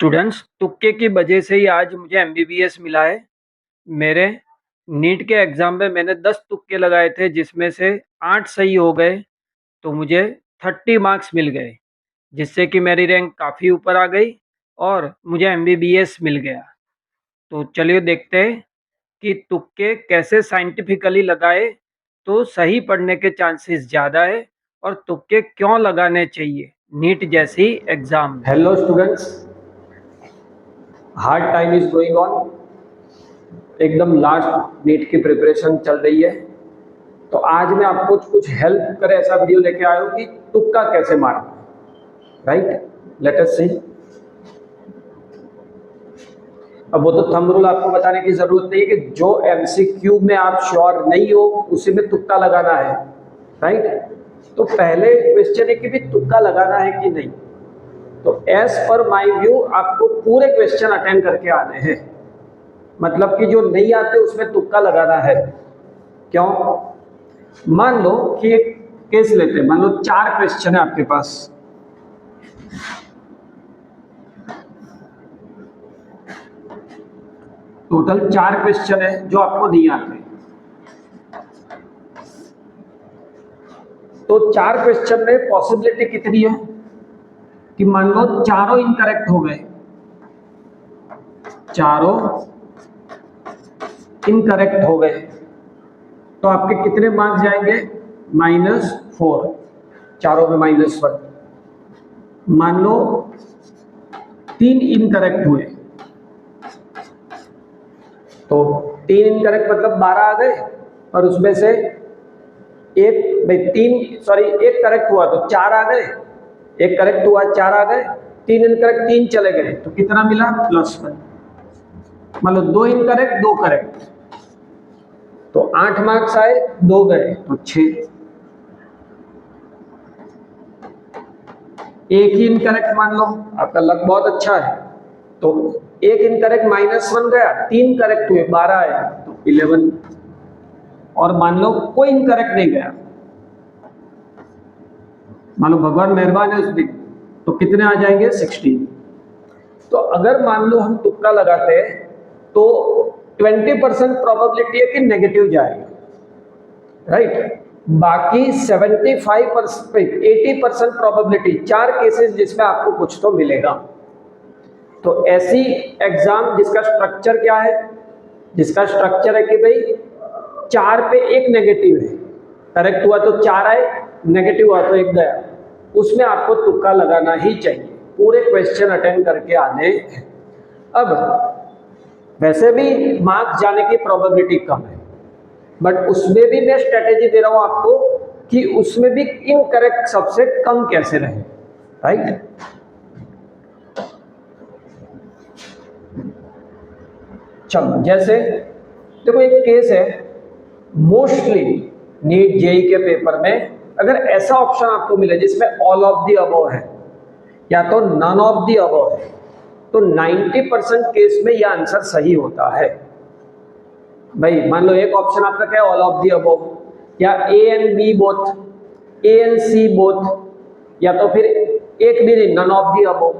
Students, तुक्के की वजह से ही आज मुझे एमबीबीएस मिला है। मेरे नीट के एग्ज़ाम में मैंने 10 तुक्के लगाए थे, जिसमें से 8 सही हो गए, तो मुझे 30 मार्क्स मिल गए, जिससे कि मेरी रैंक काफ़ी ऊपर आ गई और मुझे एमबीबीएस मिल गया। तो चलिए देखते हैं कि तुक्के कैसे साइंटिफिकली लगाए तो सही पढ़ने के चांसेस ज़्यादा है और तुक्के क्यों लगाने चाहिए नीट जैसी एग्ज़ाम में। Hello students, hard time is going on. एकदम लास्ट नीट की प्रिपरेशन चल रही है, तो आज मैं आपको कुछ हेल्प करे ऐसा वीडियो लेके आया हूँ कि तुक्का कैसे मारना, राइट। लेट अस सी। अब वो तो थंब रूल आपको बताने की जरूरत नहीं है कि जो एमसीक्यू में आप श्योर नहीं हो उसी में तुक्का लगाना है, राइट। तो पहले क्वेश्चन है कि भी तुक्का लगाना है कि नहीं। तो एज पर माई व्यू आपको पूरे क्वेश्चन अटेंड करके आने हैं, मतलब कि जो नहीं आते उसमें तुक्का लगाना है। क्यों? मान लो कि एक केस लेते हैं, मान लो 4 क्वेश्चन है आपके पास। टोटल 4 क्वेश्चन है जो आपको नहीं आते। तो 4 क्वेश्चन में पॉसिबिलिटी कितनी है कि मान लो चारों इनकरेक्ट हो गए, चारों इनकरेक्ट हो गए, तो आपके कितने मार्क्स जाएंगे? -4, चारों में -1। मान लो 3 इनकरेक्ट हुए, तो 3 इनकरेक्ट मतलब 12 आ गए, और उसमें से एक करेक्ट हुआ तो 4 आ गए, एक करेक्ट हुआ 4 आ गए, 3 इनकरेक्ट 3 चले गए, तो कितना मिला? +1। मतलब 2 इनकरेक्ट 2 करेक्ट, तो 8 मार्क्स आए, 2 गए तो 6। एक ही इनकरेक्ट मान लो, आपका लक बहुत अच्छा है, तो एक इनकरेक्ट -1 गया, 3 करेक्ट हुए 12 आया तो 11। और मान लो कोई इनकरेक्ट नहीं गया, मान लो भगवान मेहरबान है उस दिन, तो कितने आ जाएंगे? 16। तो अगर मान लो हम तुक्का लगाते हैं तो 20% प्रोबेबिलिटी है कि नेगेटिव जाएगा, राइट। बाकी 75% 80% प्रोबेबिलिटी, 4 केसेस जिसमें आपको कुछ तो मिलेगा। तो ऐसी एग्जाम जिसका स्ट्रक्चर क्या है? जिसका स्ट्रक्चर है कि भाई 4 पे 1 नेगेटिव है, करेक्ट हुआ तो 4 आए, नेगेटिव हुआ तो 1 गया, उसमें आपको तुक्का लगाना ही चाहिए, पूरे क्वेश्चन अटेंड करके आने हैं। अब वैसे भी मार्क्स जाने की प्रोबेबिलिटी कम है, बट उसमें भी मैं स्ट्रेटेजी दे रहा हूं आपको कि उसमें भी इनकरेक्ट सबसे कम कैसे रहे, राइट। चलो, जैसे देखो एक केस है, मोस्टली नीट जेई के पेपर में अगर ऐसा ऑप्शन आपको मिले जिसमें ऑल ऑफ दी अबव है या तो नन ऑफ दी अबव है, तो 90% केस में यह आंसर सही होता है। भाई मान लो एक ऑप्शन आपका क्या है? ऑल ऑफ दी अबव, या A and B both, A and C both, या तो फिर एक भी नहीं, नन ऑफ दी अबव,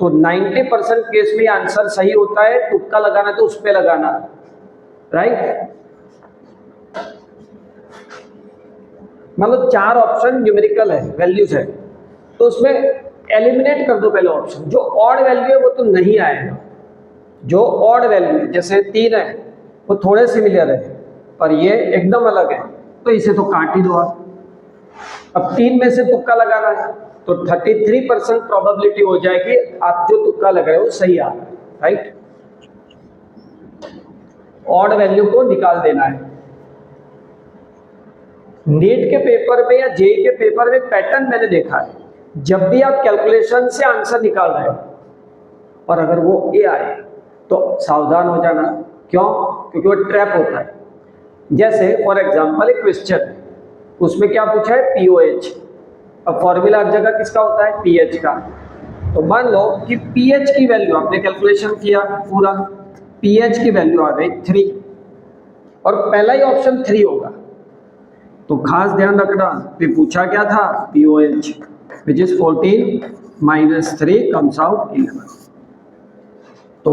तो 90% केस में आंसर सही होता है। तुक्का लगाना तो उस पे लगाना, राइट। मतलब 4 ऑप्शन न्यूमेरिकल है, वैल्यूज है, तो उसमें एलिमिनेट कर दो पहले ऑप्शन। जो ऑड वैल्यू है वो तो नहीं आएगा, जो ऑड वैल्यू है जैसे 3 है वो थोड़े सिमिलर है, पर ये एकदम अलग है, तो इसे तो काट ही दो आप। अब 3 में से तुक्का लगाना है तो 33% प्रोबेबिलिटी हो जाएगी आप जो तुक्का लग रहे हो सही आ रहा है, राइट। ऑड वैल्यू को निकाल देना है। नीट के पेपर में या जेई के पेपर में पैटर्न मैंने देखा है, जब भी आप कैलकुलेशन से आंसर निकाल रहे हो और अगर वो ए आए तो सावधान हो जाना। क्यों? क्योंकि वो ट्रैप होता है। जैसे फॉर एग्जांपल एक क्वेश्चन, उसमें क्या पूछा है? पीओएच। अब फॉर्मूला हर जगह किसका होता है? पीएच का। तो मान लो कि पीएच की वैल्यू आपने कैलकुलेशन किया पूरा, पीएच की वैल्यू आ गई 3, और पहला ही ऑप्शन 3 होगा, तो खास ध्यान रखना फिर पूछा क्या था? POH, which is 14 - 3 comes out 11। तो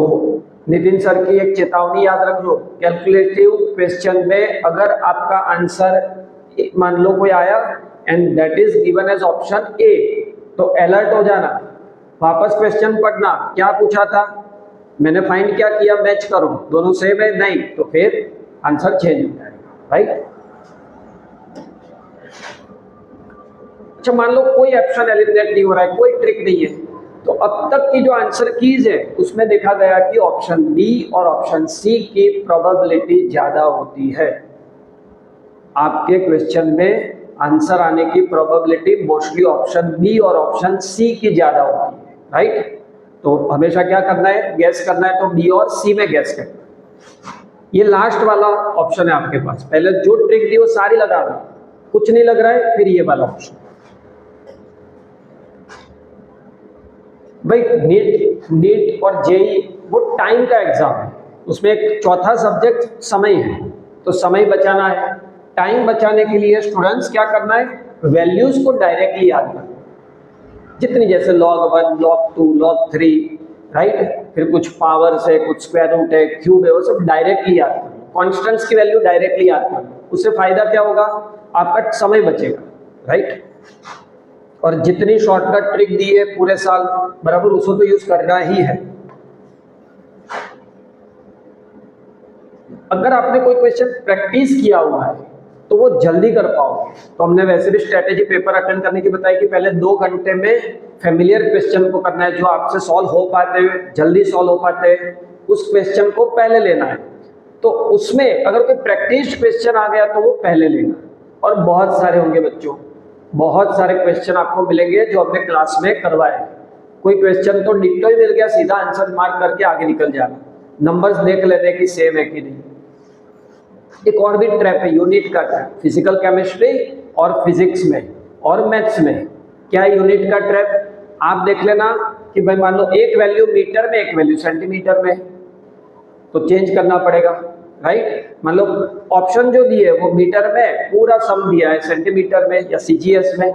नितिन सर की एक चेतावनी याद रख लो, कैलकुलेटिव क्वेश्चन में अगर आपका आंसर मान लो कोई आया and that is given as option A, तो अलर्ट हो जाना, वापस क्वेश्चन पढ़ना, क्या पूछा था, मैंने फाइंड क्या किया, मैच करो, दोनों सेम है, नहीं तो फिर आंसर चेंज हो जाएगा, राइट। अच्छा मान लो कोई ऑप्शन एलिमिनेट नहीं हो रहा है, कोई ट्रिक नहीं है, तो अब तक की जो आंसर कीज है उसमें देखा गया कि ऑप्शन बी और ऑप्शन सी की प्रोबेबिलिटी ज्यादा होती है। आपके क्वेश्चन में आंसर आने की प्रोबेबिलिटी मोस्टली ऑप्शन बी और ऑप्शन सी की ज्यादा होती है, राइट। तो हमेशा क्या करना है, गैस करना है, तो बी और सी में गैस करना है। ये लास्ट वाला ऑप्शन है आपके पास, पहले जो ट्रिक दी वो सारी लगा दो, कुछ नहीं लग रहा है, फिर ये वाला ऑप्शन। भाई नीट और जेई वो टाइम का एग्जाम है, उसमें एक चौथा सब्जेक्ट समय है, तो समय बचाना है। टाइम बचाने के लिए स्टूडेंट्स क्या करना है, वैल्यूज को डायरेक्टली याद करना, जितनी जैसे log 1, log 2, log 3, राइट, फिर कुछ पावर से, कुछ स्क्वायर रूट है, क्यूब है, वो सब डायरेक्टली याद करना, कॉन्स्टेंट्स की वैल्यू डायरेक्टली याद करना, उससे फायदा क्या होगा, आपका समय बचेगा, राइट। और जितनी शॉर्टकट ट्रिक दी है पूरे साल बराबर उसको तो यूज करना ही है। अगर आपने कोई क्वेश्चन प्रैक्टिस किया हुआ है तो वो जल्दी कर पाओगे। तो हमने वैसे भी स्ट्रेटेजी पेपर अटेंड करने की बताई कि पहले 2 घंटे में फेमिलियर क्वेश्चन को करना है, जो आपसे सॉल्व हो पाते हैं, जल्दी सॉल्व हो पाते हैं, उस क्वेश्चन को पहले लेना है। तो उसमें अगर कोई प्रैक्टिस क्वेश्चन आ गया तो वो पहले लेना, और बहुत सारे होंगे बच्चों, बहुत सारे क्वेश्चन आपको मिलेंगे जो हमने क्लास में करवाए। कोई क्वेश्चन तो डिक्टो ही मिल गया, सीधा आंसर मार्क करके आगे निकल जाना, नंबर्स देख लेने की सेम है कि नहीं। एक और भी ट्रैप है, यूनिट का ट्रैप, फिजिकल केमिस्ट्री और फिजिक्स में और मैथ्स में। क्या है यूनिट का ट्रैप, आप देख लेना कि भाई मान लो एक वैल्यू मीटर में, एक वैल्यू सेंटीमीटर में, तो चेंज करना पड़ेगा, राइट। मान लो ऑप्शन जो दिए वो मीटर में, पूरा सम दिया है सेंटीमीटर में या सीजीएस में,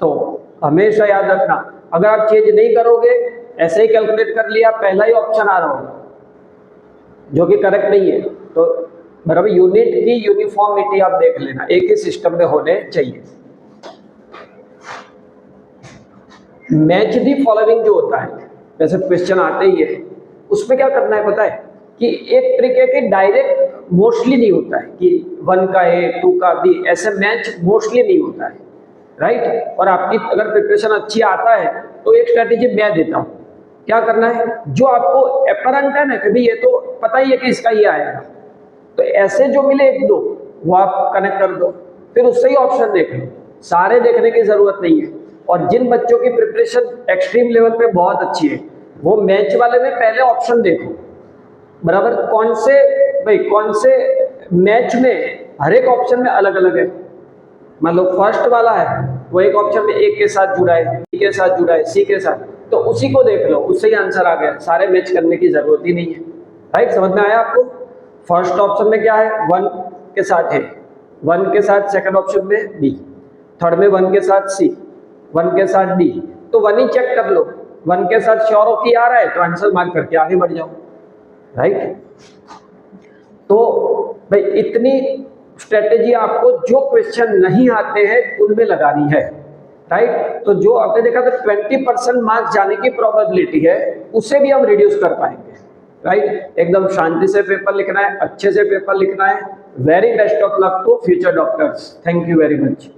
तो हमेशा याद रखना अगर आप चेंज नहीं करोगे, ऐसे ही कैलकुलेट कर लिया, पहला ही ऑप्शन आ रहा होगा जो कि करेक्ट नहीं है, तो बराबर यूनिट की यूनिफॉर्मिटी आप देख लेना, एक ही सिस्टम में होने चाहिए। मैच दी फॉलोइंग जो होता है, वैसे क्वेश्चन आते ही है, उसमें क्या करना है पता है कि एक ट्रिक है कि डायरेक्ट मोस्टली नहीं होता है कि 1 का ए 2 का बी, ऐसे मैच मोस्टली नहीं होता है, राइट। और आपकी अगर प्रिपरेशन अच्छी आता है तो एक स्ट्रेटेजी मैं देता हूँ, क्या करना है, जो आपको अपरेंट है ना कि भाई ये तो पता ही है कि इसका ये आएगा, तो ऐसे जो मिले 1-2 वो आप कनेक्ट कर दो, फिर उससे ही ऑप्शन देख लो, सारे देखने की जरूरत नहीं है। और जिन बच्चों की प्रिपरेशन एक्सट्रीम लेवल पे बहुत अच्छी है, वो मैच वाले में पहले ऑप्शन देखो, बराबर कौन से मैच में हर एक ऑप्शन में अलग अलग है। मान लो फर्स्ट वाला है वो एक ऑप्शन में ए के साथ जुड़ा है, बी के साथ जुड़ा है, सी के साथ, तो उसी को देख लो, उससे ही आंसर आ गया, सारे मैच करने की जरूरत ही नहीं है, राइट। समझ में आया आपको। फर्स्ट ऑप्शन में क्या है, 1 के साथ है, 1 के साथ सेकंड ऑप्शन में बी, थर्ड में 1 के साथ सी, 1 के साथ डी, तो 1 ही चेक कर लो, 1 के साथ श्योर हो कि आ रहा है तो आंसर मार्क करके आगे बढ़ जाओ, राइट। तो भाई इतनी स्ट्रेटेजी आपको जो क्वेश्चन नहीं आते हैं उनमें लगानी है, राइट। तो जो आपने देखा था 20% मार्क्स जाने की प्रोबेबिलिटी है, उसे भी हम रिड्यूस कर पाएंगे, राइट। एकदम शांति से पेपर लिखना है, अच्छे से पेपर लिखना है। Very best of luck to future doctors. Thank you very much.